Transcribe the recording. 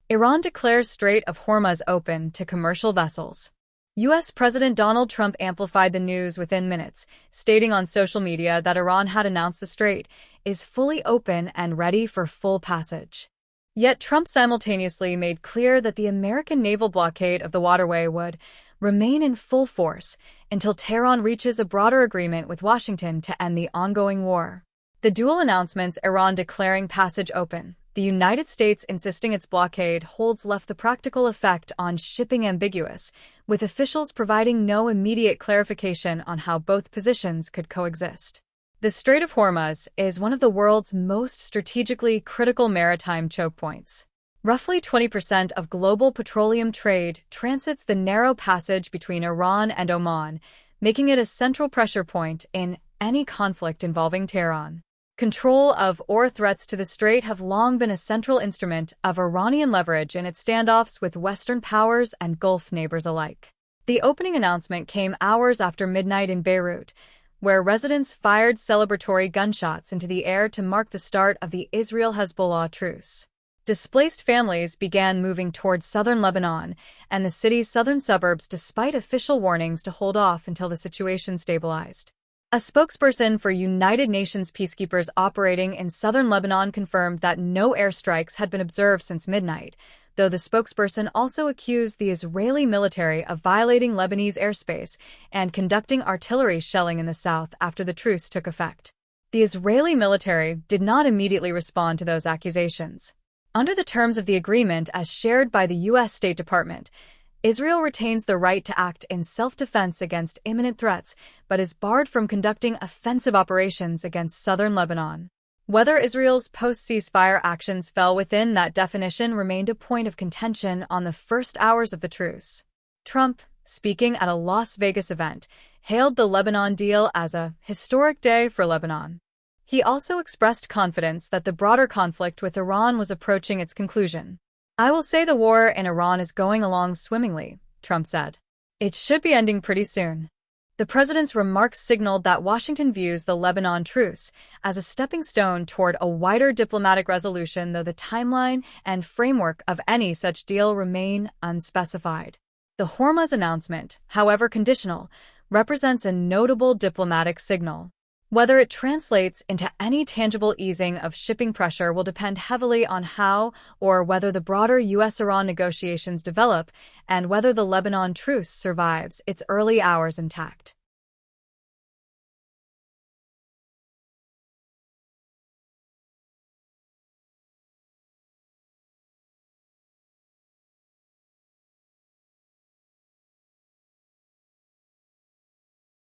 Iran declares Strait of Hormuz open to commercial vessels. U.S. President Donald Trump amplified the news within minutes, stating on social media that Iran had announced the strait is fully open and ready for full passage. Yet Trump simultaneously made clear that the American naval blockade of the waterway would remain in full force until Tehran reaches a broader agreement with Washington to end the ongoing war. The dual announcements, Iran declaring passage open, the United States insisting its blockade holds, left the practical effect on shipping ambiguous, with officials providing no immediate clarification on how both positions could coexist. The Strait of Hormuz is one of the world's most strategically critical maritime choke points. Roughly 20% of global petroleum trade transits the narrow passage between Iran and Oman, making it a central pressure point in any conflict involving Tehran. Control of or threats to the strait have long been a central instrument of Iranian leverage in its standoffs with Western powers and Gulf neighbors alike. The opening announcement came hours after midnight in Beirut, where residents fired celebratory gunshots into the air to mark the start of the Israel-Hezbollah truce. Displaced families began moving towards southern Lebanon and the city's southern suburbs despite official warnings to hold off until the situation stabilized. A spokesperson for United Nations peacekeepers operating in southern Lebanon confirmed that no airstrikes had been observed since midnight, though the spokesperson also accused the Israeli military of violating Lebanese airspace and conducting artillery shelling in the south after the truce took effect. The Israeli military did not immediately respond to those accusations. Under the terms of the agreement as shared by the U.S. State Department, Israel retains the right to act in self-defense against imminent threats, but is barred from conducting offensive operations against southern Lebanon. Whether Israel's post-ceasefire actions fell within that definition remained a point of contention on the first hours of the truce. Trump, speaking at a Las Vegas event, hailed the Lebanon deal as a historic day for Lebanon. He also expressed confidence that the broader conflict with Iran was approaching its conclusion. "I will say the war in Iran is going along swimmingly," Trump said. "It should be ending pretty soon." The president's remarks signaled that Washington views the Lebanon truce as a stepping stone toward a wider diplomatic resolution, though the timeline and framework of any such deal remain unspecified. The Hormuz announcement, however conditional, represents a notable diplomatic signal. Whether it translates into any tangible easing of shipping pressure will depend heavily on how or whether the broader U.S.-Iran negotiations develop and whether the Lebanon truce survives its early hours intact.